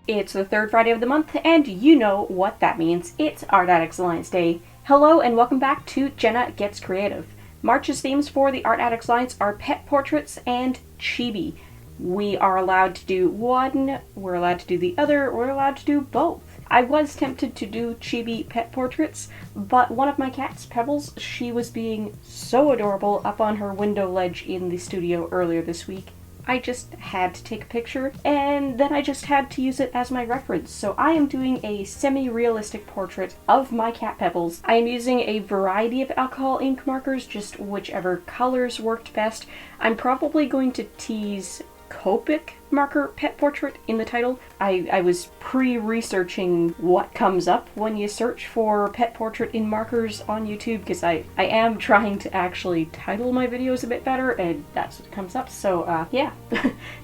It's the third Friday of the month, and you know what that means. It's Art Addicts Alliance Day. Hello, and welcome back to Jenna Gets Creative. March's themes for the Art Addicts Alliance are pet portraits and chibi. We are allowed to do one, we're allowed to do the other, we're allowed to do both. I was tempted to do chibi pet portraits, but one of my cats, Pebbles, she was being so adorable up on her window ledge in the studio earlier this week. I just had to take a picture, and then I just had to use it as my reference. So I am doing a semi-realistic portrait of my cat Pebbles. I am using a variety of alcohol ink markers, just whichever colors worked best. I'm probably going to tease Copic marker pet portrait in the title. I was pre-researching what comes up when you search for pet portrait in markers on YouTube, because I am trying to actually title my videos a bit better, and that's what comes up, so yeah.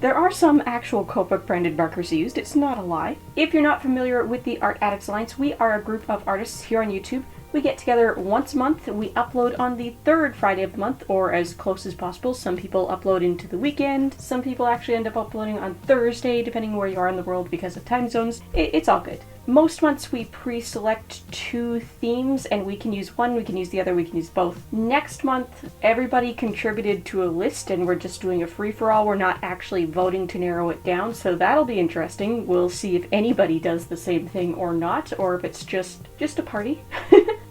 There are some actual Copic branded markers used, it's not a lie. If you're not familiar with the Art Addicts Alliance, we are a group of artists here on YouTube. We get together once a month. We upload on the third Friday of the month, or as close as possible. Some people upload into the weekend. Some people actually end up uploading on Thursday, depending where you are in the world because of time zones. It's all good. Most months we pre-select 2 themes, and we can use one, we can use the other, we can use both. Next month, everybody contributed to a list, and we're just doing a free-for-all. We're not actually voting to narrow it down, so that'll be interesting. We'll see if anybody does the same thing or not, or if it's just a party.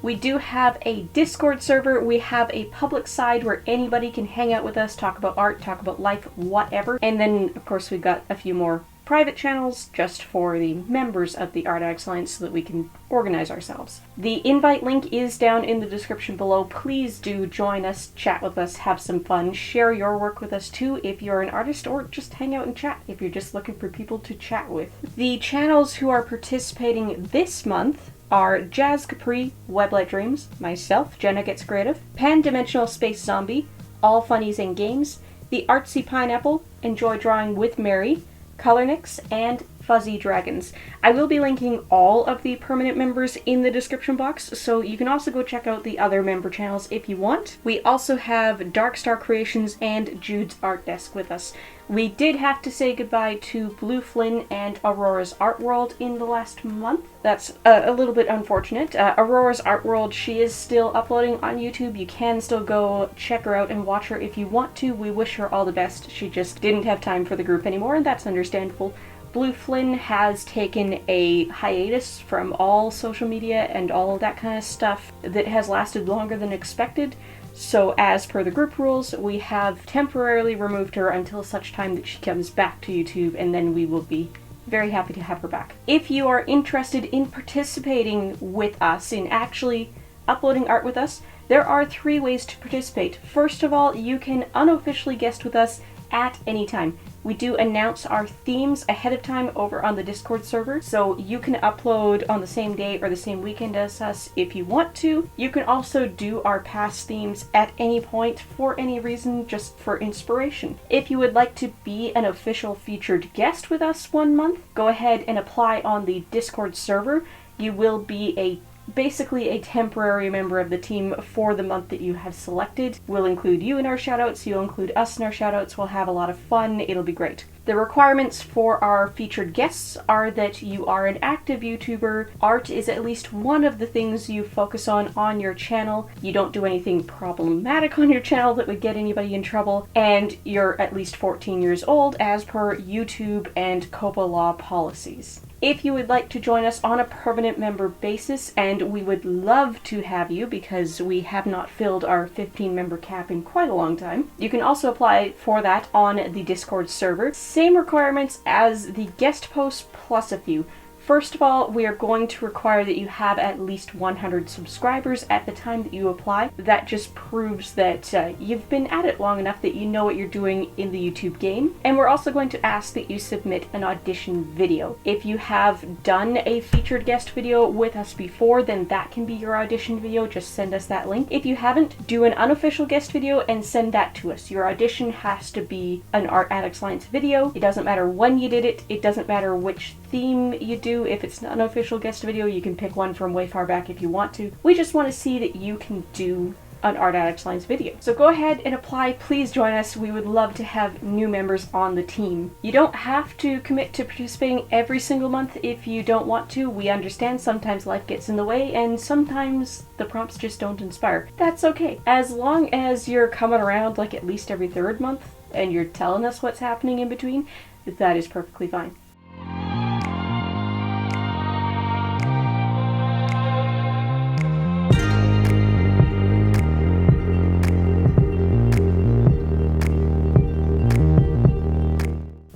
We do have a Discord server. We have a public side where anybody can hang out with us, talk about art, talk about life, whatever. And then, of course, we've got a few more private channels just for the members of the Art Addicts Alliance so that we can organize ourselves. The invite link is down in the description below. Please do join us, chat with us, have some fun, share your work with us too if you're an artist, or just hang out and chat if you're just looking for people to chat with. The channels who are participating this month are Jazz Capri, Weblight Dreams, myself, Jenna Gets Creative, Pan-Dimensional Space Zombie, All Funnies and Games, The Artsy Pineapple, Enjoy Drawing with Mary, Colornix, and Fuzzy Dragons. I will be linking all of the permanent members in the description box, so you can also go check out the other member channels if you want. We also have Dark Star Creations and Jude's Art Desk with us. We did have to say goodbye to Blue Flynn and Aurora's Art World in the last month. That's a little bit unfortunate. Aurora's Art World, she is still uploading on YouTube. You can still go check her out and watch her if you want to. We wish her all the best. She just didn't have time for the group anymore, and that's understandable. Blue Flynn has taken a hiatus from all social media and all of that kind of stuff that has lasted longer than expected. So as per the group rules, we have temporarily removed her until such time that she comes back to YouTube, and then we will be very happy to have her back. If you are interested in participating with us, in actually uploading art with us, there are 3 ways to participate. First of all, you can unofficially guest with us at any time. We do announce our themes ahead of time over on the Discord server, so you can upload on the same day or the same weekend as us if you want to. You can also do our past themes at any point for any reason, just for inspiration. If you would like to be an official featured guest with us one month, go ahead and apply on the Discord server. You will be basically a temporary member of the team for the month that you have selected. We'll include you in our shoutouts, you'll include us in our shoutouts, we'll have a lot of fun, it'll be great. The requirements for our featured guests are that you are an active YouTuber, art is at least one of the things you focus on your channel, you don't do anything problematic on your channel that would get anybody in trouble, and you're at least 14 years old as per YouTube and COPA law policies. If you would like to join us on a permanent member basis, and we would love to have you because we have not filled our 15 member cap in quite a long time, you can also apply for that on the Discord server. Same requirements as the guest post plus a few. First of all, we are going to require that you have at least 100 subscribers at the time that you apply. That just proves that you've been at it long enough that you know what you're doing in the YouTube game. And we're also going to ask that you submit an audition video. If you have done a featured guest video with us before, then that can be your audition video. Just send us that link. If you haven't, do an unofficial guest video and send that to us. Your audition has to be an Art Addicts Alliance video. It doesn't matter when you did it. It doesn't matter which theme you do. If it's an unofficial guest video, you can pick one from way far back if you want to. We just want to see that you can do an Art Addicts Alliance video. So go ahead and apply. Please join us. We would love to have new members on the team. You don't have to commit to participating every single month if you don't want to. We understand sometimes life gets in the way and sometimes the prompts just don't inspire. That's okay. As long as you're coming around like at least every third month and you're telling us what's happening in between, that is perfectly fine.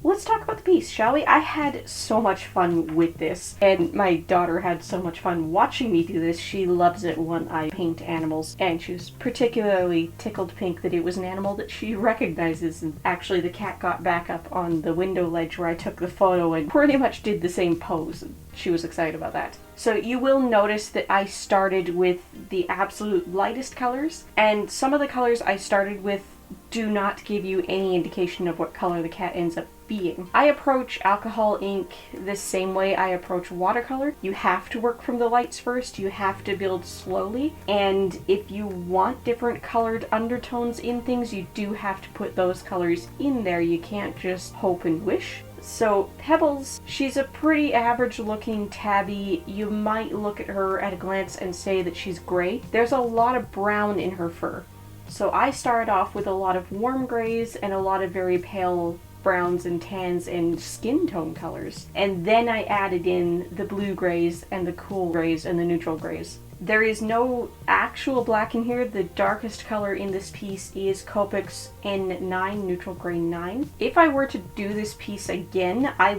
Let's talk about the piece, shall we? I had so much fun with this, and my daughter had so much fun watching me do this. She loves it when I paint animals, and she was particularly tickled pink that it was an animal that she recognizes. And actually, the cat got back up on the window ledge where I took the photo and pretty much did the same pose. She was excited about that. So you will notice that I started with the absolute lightest colors, and some of the colors I started with do not give you any indication of what color the cat ends up being. I approach alcohol ink the same way I approach watercolor. You have to work from the lights first, you have to build slowly, and if you want different colored undertones in things, you do have to put those colors in there. You can't just hope and wish. So Pebbles, she's a pretty average looking tabby. You might look at her at a glance and say that she's gray. There's a lot of brown in her fur. So I started off with a lot of warm grays and a lot of very pale browns and tans and skin tone colors. And then I added in the blue grays and the cool grays and the neutral grays. There is no actual black in here. The darkest color in this piece is Copic's N9, Neutral Gray 9. If I were to do this piece again, I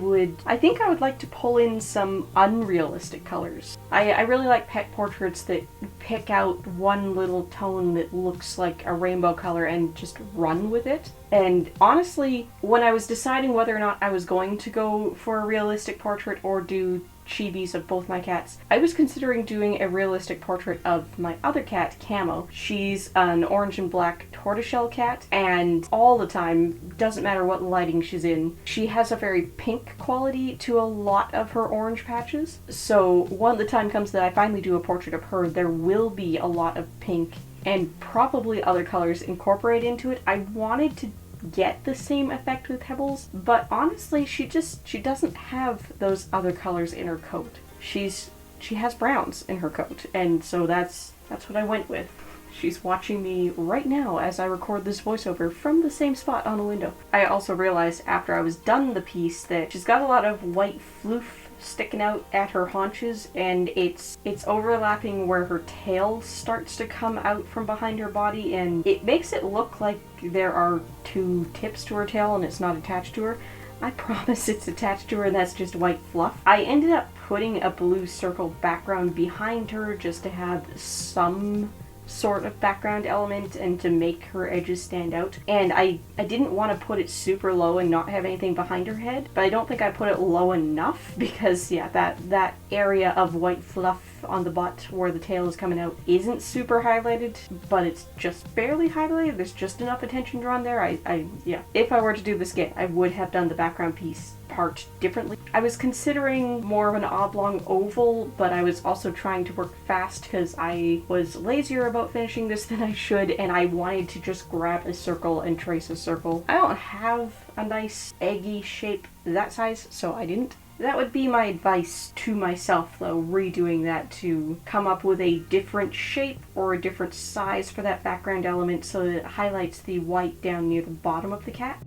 think I would like to pull in some unrealistic colors. I really like pet portraits that pick out one little tone that looks like a rainbow color and just run with it. And honestly, when I was deciding whether or not I was going to go for a realistic portrait or do chibis of both my cats, I was considering doing a realistic portrait of my other cat, Camo. She's an orange and black tortoiseshell cat, and all the time, doesn't matter what lighting she's in, she has a very pink quality to a lot of her orange patches. So when the time comes that I finally do a portrait of her, there will be a lot of pink and probably other colors incorporated into it. I wanted to get the same effect with Pebbles, but honestly she doesn't have those other colors in her coat. She has browns in her coat, and so that's what I went with. She's watching me right now as I record this voiceover from the same spot on the window. I also realized after I was done the piece that she's got a lot of white floof sticking out at her haunches, and it's overlapping where her tail starts to come out from behind her body, and it makes it look like there are two tips to her tail and it's not attached to her. I promise it's attached to her and that's just white fluff. I ended up putting a blue circle background behind her just to have some sort of background element and to make her edges stand out. And I didn't want to put it super low and not have anything behind her head, but I don't think I put it low enough because yeah, that area of white fluff on the butt where the tail is coming out isn't super highlighted, but it's just barely highlighted. There's just enough attention drawn there. Yeah. If I were to do this again, I would have done the background piece part differently. I was considering more of an oblong oval, but I was also trying to work fast because I was lazier about finishing this than I should, and I wanted to just grab a circle and trace a circle. I don't have a nice eggy shape that size, so I didn't. That would be my advice to myself though, redoing that, to come up with a different shape or a different size for that background element so that it highlights the white down near the bottom of the cat.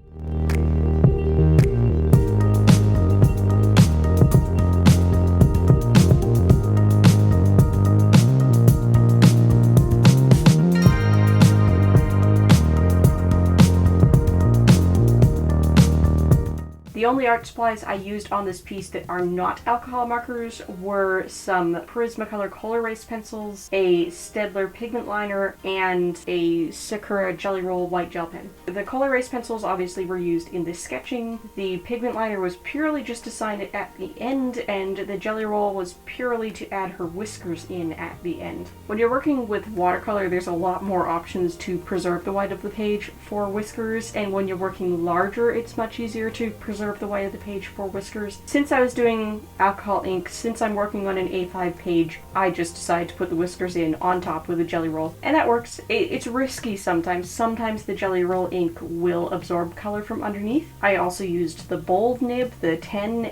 The only art supplies I used on this piece that are not alcohol markers were some Prismacolor Col-erase pencils, a Staedtler Pigment Liner, and a Sakura Gelly Roll white gel pen. The Col-erase pencils obviously were used in this sketching. The Pigment Liner was purely just to sign it at the end, and the Gelly Roll was purely to add her whiskers in at the end. When you're working with watercolor, there's a lot more options to preserve the white of the page for whiskers, and when you're working larger, it's much easier to preserve preserve the white of the page for whiskers. Since I was doing alcohol ink, since I'm working on an A5 page, I just decided to put the whiskers in on top with a Gelly Roll. And that works. It's risky sometimes. Sometimes the Gelly Roll ink will absorb color from underneath. I also used the bold nib, the 10.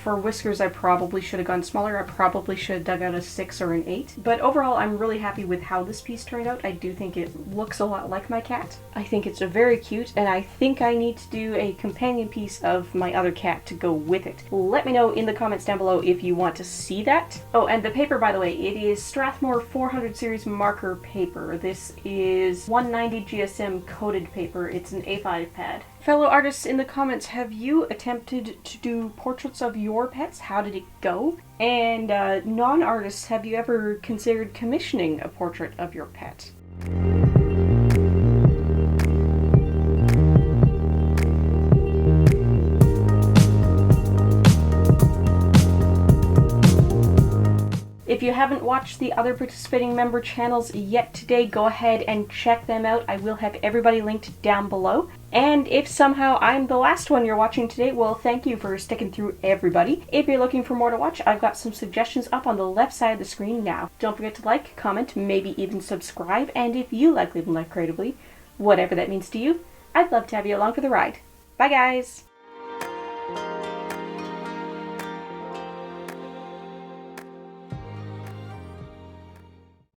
For whiskers, I probably should have gone smaller. I probably should have dug out a 6 or an 8. But overall, I'm really happy with how this piece turned out. I do think it looks a lot like my cat. I think it's very cute, and I think I need to do a companion piece of my other cat to go with it. Let me know in the comments down below if you want to see that. Oh, and the paper, by the way, it is Strathmore 400 series marker paper. This is 190 GSM coated paper. It's an A5 pad. Fellow artists in the comments, have you attempted to do portraits of your pets? How did it go? And non-artists, have you ever considered commissioning a portrait of your pet? If you haven't watched the other participating member channels yet today, go ahead and check them out. I will have everybody linked down below. And if somehow I'm the last one you're watching today, well, thank you for sticking through, everybody. If you're looking for more to watch, I've got some suggestions up on the left side of the screen now. Don't forget to like, comment, maybe even subscribe, and if you like living life creatively, whatever that means to you, I'd love to have you along for the ride. Bye, guys!